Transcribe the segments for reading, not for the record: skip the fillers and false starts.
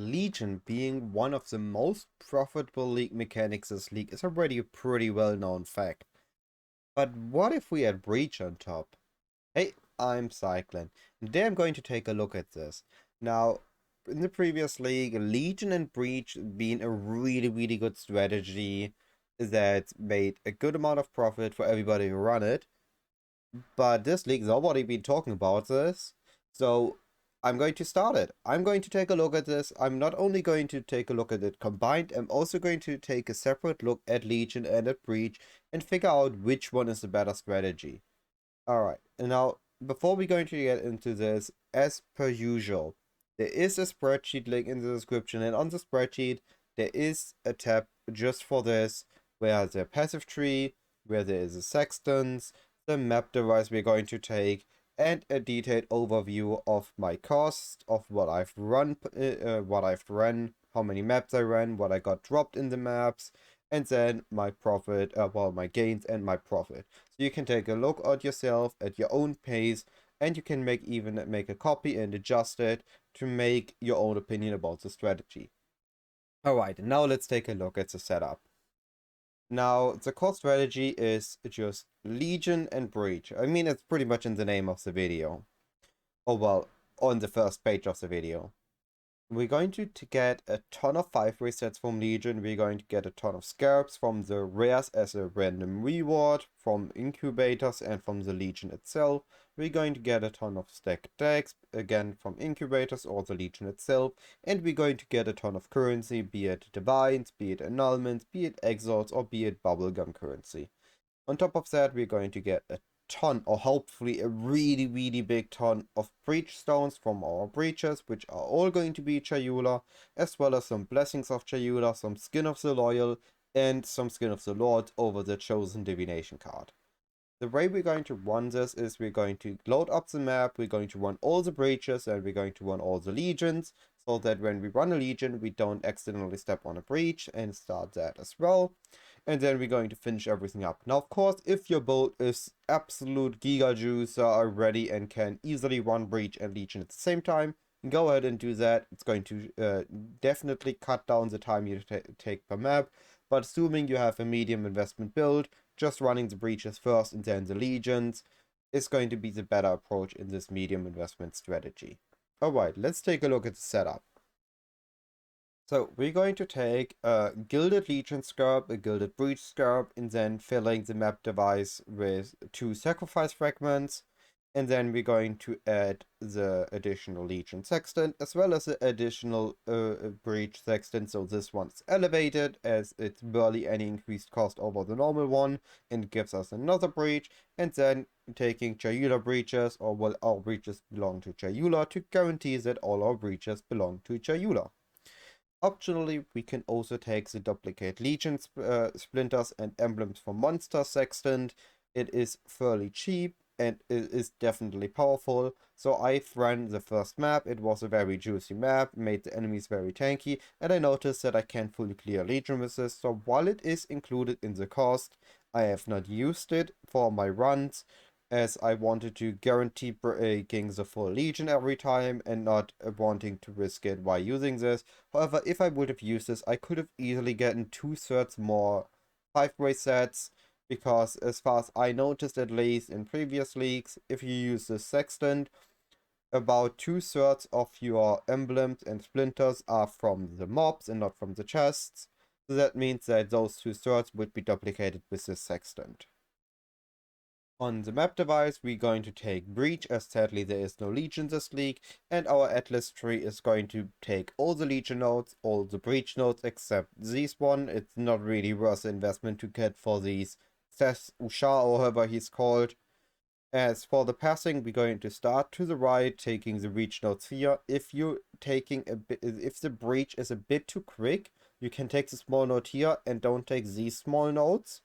Legion being one of the most profitable league mechanics this league is already a pretty well-known fact. But what if we add Breach on top? Hey, I'm Cyclon, and today I'm going to take a look at this. Now, in the previous league, Legion and Breach being a really good strategy that made a good amount of profit for everybody who run it. But this league, nobody been talking about this. So I'm going to start it. I'm going to take a look at this. I'm not only going to take a look at it combined, I'm also going to take a separate look at Legion and at Breach and figure out which one is the better strategy. Alright, and now before we're going to get into this, as per usual, there is a spreadsheet link in the description, and on the spreadsheet there is a tab just for this, where there's a passive tree, where there is a sextants, the map device we're going to take, and a detailed overview of my cost, of what I've run, how many maps I ran, what I got dropped in the maps, and then my profit, my gains and my profit. So you can take a look at yourself at your own pace, and you can even make a copy and adjust it to make your own opinion about the strategy. Alright, now let's take a look at the setup. Now, the core strategy is just Legion and Breach. I mean, it's pretty much in the name of the video. Oh well, on the first page of the video. We're going to get a ton of 5 resets from Legion. We're going to get a ton of scarabs from the rares as a random reward, from incubators and from the Legion itself. We're going to get a ton of stacked decks, again from incubators or the Legion itself. And we're going to get a ton of currency, be it divines, be it annulments, be it exalts, or be it bubblegum currency. On top of that, we're going to get a ton, or hopefully a really big ton of breach stones from our breaches, which are all going to be Chayula, as well as some blessings of Chayula, some skin of the loyal, and some skin of the lord over the chosen divination card. The way we're going to run this is we're going to load up the map, we're going to run all the breaches, and we're going to run all the legions, so that when we run a legion, we don't accidentally step on a breach and start that as well. And then we're going to finish everything up. Now, of course, if your build is absolute giga juicer already and can easily run breach and legion at the same time, go ahead and do that. It's going to definitely cut down the time you take per map. But assuming you have a medium investment build, just running the breaches first and then the legions is going to be the better approach in this medium investment strategy. Alright, let's take a look at the setup. So we're going to take a Gilded Legion Scarab, a Gilded Breach Scarab, and then filling the map device with 2 Sacrifice Fragments. And then we're going to add the additional Legion Sextant, as well as the additional Breach Sextant. So this one's elevated, as it's barely any increased cost over the normal one, and gives us another Breach. And then taking Chayula Breaches, or well, our breaches belong to Chayula, to guarantee that all our breaches belong to Chayula. Optionally, we can also take the duplicate legion splinters and emblems from Monster Sextant. It is fairly cheap and it is definitely powerful. So I've ran the first map. It was a very juicy map, made the enemies very tanky, and I noticed that I can't fully clear legion with this. So while it is included in the cost, I have not used it for my runs, as I wanted to guarantee breaking the full legion every time and not wanting to risk it while using this. However, if I would have used this, I could have easily gotten 2/3 more 5-way sets, because as far as I noticed, at least in previous leagues, if you use the sextant, about 2/3 of your emblems and splinters are from the mobs and not from the chests. So that means that those 2/3 would be duplicated with the sextant. On the map device, we're going to take Breach, as sadly there is no Legion this league, and our Atlas tree is going to take all the Legion nodes, all the Breach nodes, except this one. It's not really worth the investment to get for these Seth Ushar, or however he's called. As for the passing, we're going to start to the right, taking the Breach nodes here. If you're taking a bit, if the Breach is a bit too quick, you can take the small node here and don't take these small nodes,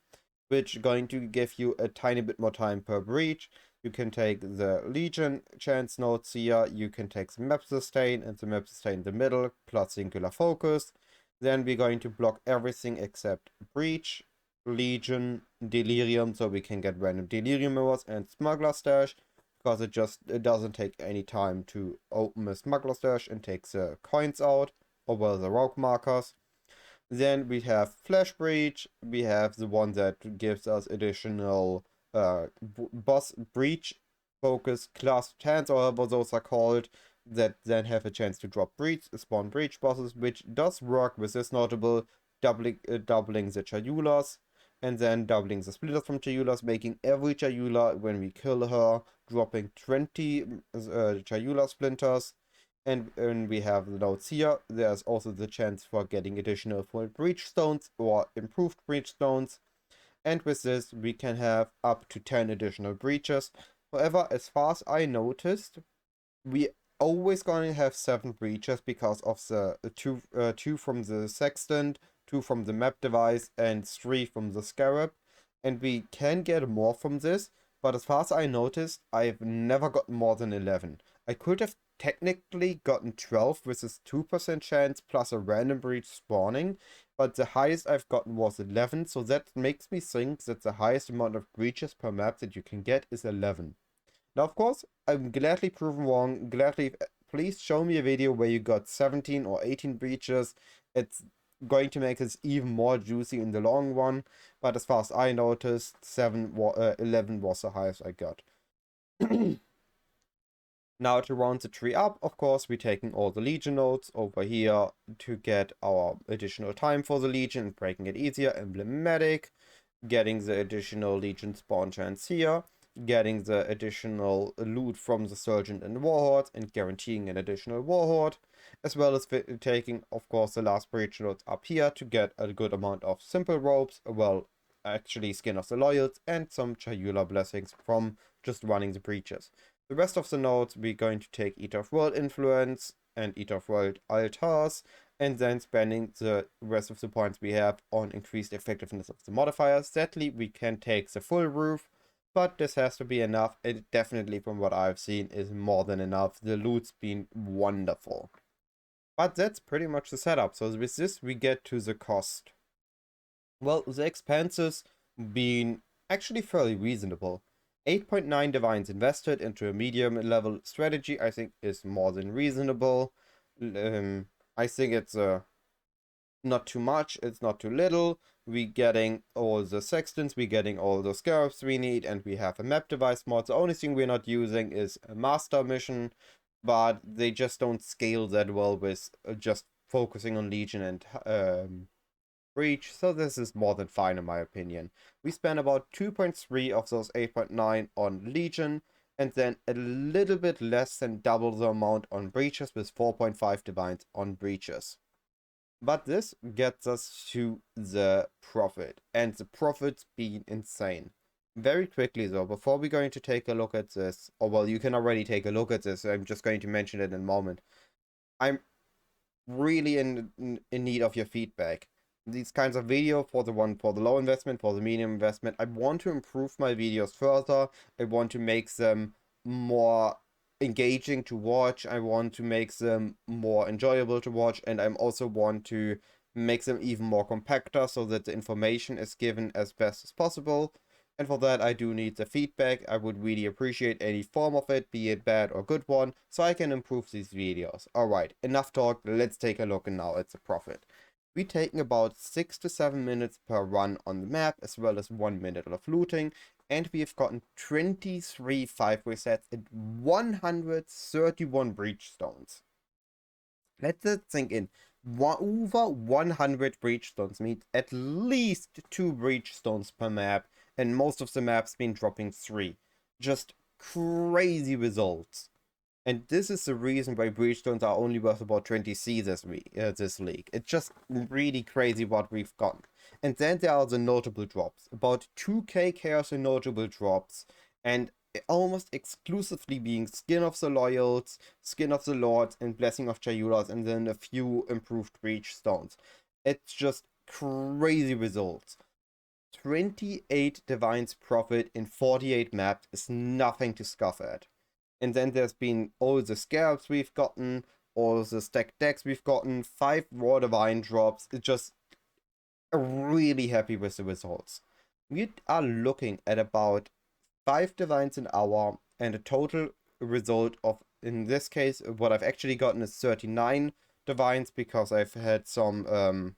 which going to give you a tiny bit more time per breach. You can take the Legion chance nodes here, you can take the map sustain and the map sustain in the middle, plus singular focus. Then we're going to block everything except breach, Legion, delirium, so we can get random delirium mirrors, and smuggler stash, because it doesn't take any time to open a smuggler stash and take the coins out. or well, the rogue markers. Then we have Flash Breach. We have the one that gives us additional boss breach focus class hands, or whatever those are called, that then have a chance to drop breach, spawn breach bosses, which does work with this notable doubling the Chayulas, and then doubling the splitters from Chayulas, making every Chayula, when we kill her, dropping 20 Chayula splinters. And we have the notes here. There's also the chance for getting additional full breach stones or improved breach stones. And with this, we can have up to 10 additional breaches. However, as far as I noticed, we always going to have 7 breaches because of the two from the sextant, 2 from the map device, and 3 from the scarab. And we can get more from this, but as far as I noticed, I've never got more than 11. I could have technically gotten 12 with this 2% chance plus a random breach spawning, but the highest I've gotten was 11, so that makes me think that the highest amount of breaches per map that you can get is 11. Now, of course, I'm gladly proven wrong. Please show me a video where you got 17 or 18 breaches. It's going to make this even more juicy in the long run. But as far as I noticed, 11 was the highest I got. Now, to round the tree up, of course, we're taking all the Legion nodes over here to get our additional time for the Legion, breaking it easier, emblematic, getting the additional Legion spawn chance here, getting the additional loot from the Sergeant and the Warhorde, and guaranteeing an additional Warhorde, as well as taking, of course, the last breach nodes up here to get a good amount of simple ropes, well, actually Skin of the Loyals, and some Chayula blessings from just running the breaches. The rest of the nodes, we're going to take Eater of World Influence and Eater of World Altars, and then spending the rest of the points we have on increased effectiveness of the modifiers. Sadly, we can take the full roof, but this has to be enough. It definitely, from what I've seen, is more than enough. The loot's been wonderful. But that's pretty much the setup. So with this, we get to the cost. Well, the expenses being actually fairly reasonable. 8.9 divines invested into a medium level strategy, I think, is more than reasonable. I think it's not too much, it's not too little. We're getting all the sextants, we're getting all the scarabs we need, and we have a map device mod. The only thing we're not using is a master mission, but they just don't scale that well with just focusing on Legion and breach, so this is more than fine in my opinion. We spent about 2.3 of those 8.9 on Legion, and then a little bit less than double the amount on breaches with 4.5 divines on breaches. But this gets us to the profit, and the profit's been insane. Very quickly though, before we're going to take a look at this, or well, you can already take a look at this, I'm just going to mention it in a moment. I'm really in need of your feedback. These kinds of video for the low investment, for the medium investment, I want to improve my videos further. I want to make them more engaging to watch. I want to make them more enjoyable to watch, and I also want to make them even more compacter so that the information is given as best as possible. And for that, I do need the feedback. I would really appreciate any form of it, be it bad or good one, so I can improve these videos. Alright, enough talk, let's take a look now at the profit. We're taking about 6 to 7 minutes per run on the map, as well as 1 minute of looting, and we have gotten 23 5 resets and 131 breach stones. Let that sink in. Over 100 breach stones means at least 2 breach stones per map, and most of the maps been dropping 3. Just crazy results. And this is the reason why breach stones are only worth about 20C this league. It's just really crazy what we've gotten. And then there are the notable drops. About 2k chaos in notable drops. And almost exclusively being Skin of the Loyals, Skin of the Lords, and Blessing of Chayulas, and then a few improved breach stones. It's just crazy results. 28 Divines profit in 48 maps is nothing to scoff at. And then there's been all the scarabs we've gotten, all the stacked decks we've gotten, 5 raw divine drops. It's just really happy with the results. We are looking at about 5 divines an hour and a total result of, in this case, what I've actually gotten is 39 divines because I've had some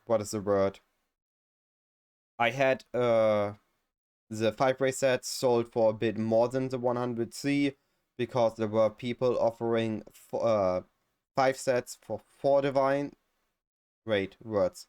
what is the word? I had the 5-ray sets sold for a bit more than the 100C because there were people offering 5 sets for 4 divine. Wait, words.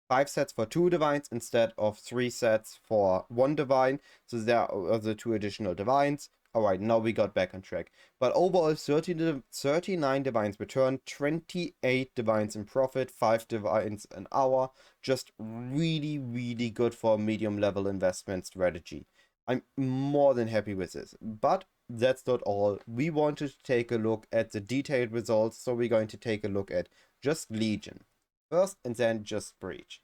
5 sets for 2 divines instead of 3 sets for 1 divine. So there are the 2 additional divines. Alright, now we got back on track. But overall, 39 divines returned, 28 divines in profit, 5 divines an hour. Just really, really good for a medium level investment strategy. I'm more than happy with this. But that's not all. We wanted to take a look at the detailed results, so we're going to take a look at just Legion first and then just Breach.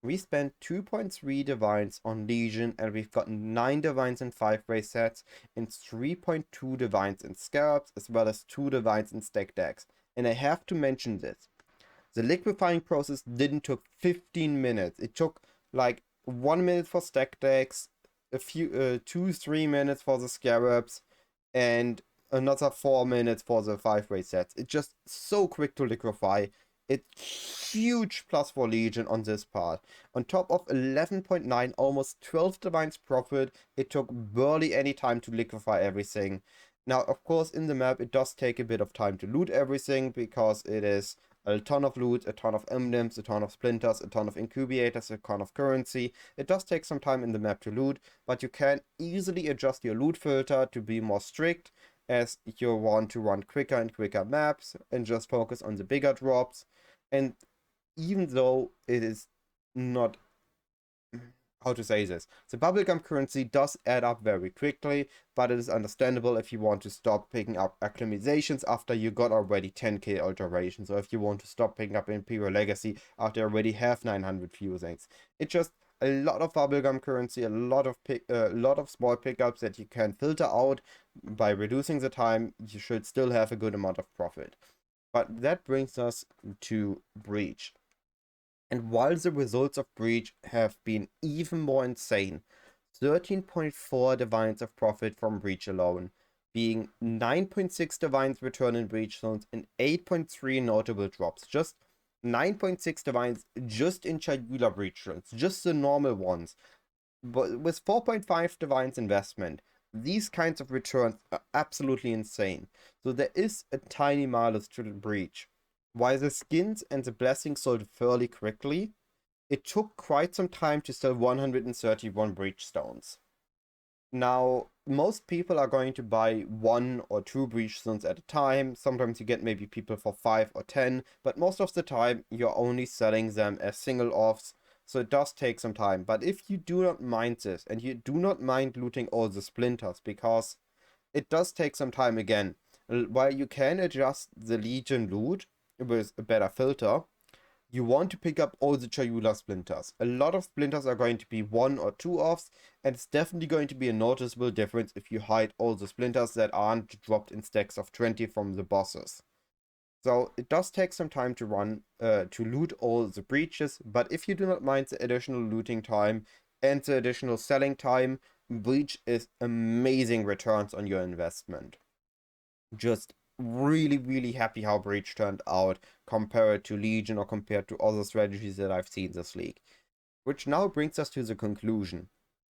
We spent 2.3 divines on Legion, and we've gotten 9 divines in 5-ray sets and 3.2 divines in Scarabs, as well as 2 divines in stack decks. And I have to mention this. The liquefying process didn't took 15 minutes. It took like 1 minute for stack decks, a few 2-3 minutes for the Scarabs, and another 4 minutes for the 5-ray sets. It's just so quick to liquefy. It's huge plus for Legion on this part. On top of 11.9, almost 12 divines profit, it took barely any time to liquefy everything. Now, of course, in the map, it does take a bit of time to loot everything because it is a ton of loot, a ton of emblems, a ton of splinters, a ton of incubators, a ton of currency. It does take some time in the map to loot, but you can easily adjust your loot filter to be more strict as you want to run quicker and quicker maps and just focus on the bigger drops. And even though it is not, how to say this, the bubblegum currency does add up very quickly, but it is understandable if you want to stop picking up acclimatizations after you got already 10k alterations, or if you want to stop picking up Imperial Legacy after you already have 900 fusings. It's just a lot of bubblegum currency, a lot of small pickups that you can filter out by reducing the time. You should still have a good amount of profit. But that brings us to Breach. And while the results of Breach have been even more insane, 13.4 divines of profit from Breach alone, being 9.6 divines return in Breach zones and 8.3 notable drops. Just 9.6 divines just in Chayula Breach zones, just the normal ones. But with 4.5 divines investment, these kinds of returns are absolutely insane. So there is a tiny malus to the Breach. While the skins and the blessings sold fairly quickly, it took quite some time to sell 131 Breach stones. Now, most people are going to buy 1 or 2 Breach stones at a time. Sometimes you get maybe people for 5 or 10, but most of the time you're only selling them as single offs. So it does take some time. But if you do not mind this, and you do not mind looting all the splinters, because it does take some time again. While you can adjust the Legion loot with a better filter, you want to pick up all the Chayula splinters. A lot of splinters are going to be 1 or 2 offs, and it's definitely going to be a noticeable difference if you hide all the splinters that aren't dropped in stacks of 20 from the bosses. So it does take some time to run, to loot all the breaches, but if you do not mind the additional looting time and the additional selling time, Breach is amazing returns on your investment. Just really, really happy how Breach turned out compared to Legion or compared to other strategies that I've seen this league. Which now brings us to the conclusion.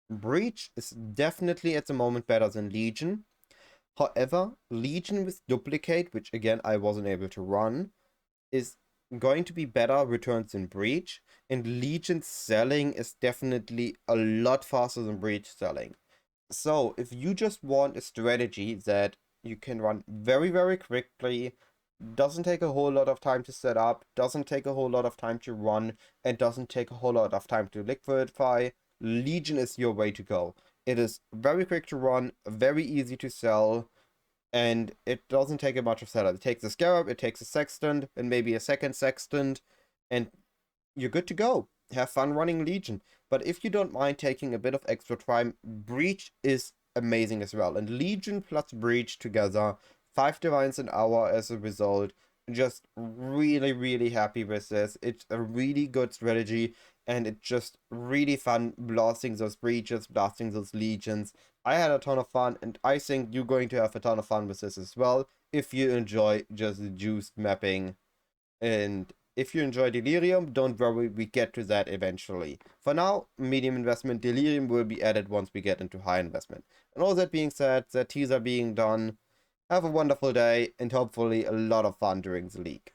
Breach is definitely at the moment better than Legion. However, Legion with Duplicate, which again I wasn't able to run, is going to be better returns than Breach, and Legion selling is definitely a lot faster than Breach selling. So, if you just want a strategy that you can run very, very quickly, doesn't take a whole lot of time to set up, doesn't take a whole lot of time to run, and doesn't take a whole lot of time to liquefy, Legion is your way to go. It is very quick to run, very easy to sell, and it doesn't take a much of setup. It takes a Scarab, it takes a Sextant, and maybe a second Sextant, and you're good to go. Have fun running Legion. But if you don't mind taking a bit of extra time, Breach is amazing as well. And Legion plus Breach together, 5 divines an hour as a result. Just really, really happy with this. It's a really good strategy, and it's just really fun blasting those breaches, blasting those legions. I had a ton of fun, and I think you're going to have a ton of fun with this as well. if you enjoy just juiced mapping. And if you enjoy Delirium, don't worry, we get to that eventually. For now, medium investment Delirium will be added once we get into high investment. And all that being said, that teaser being done, have a wonderful day and hopefully a lot of fun during the league.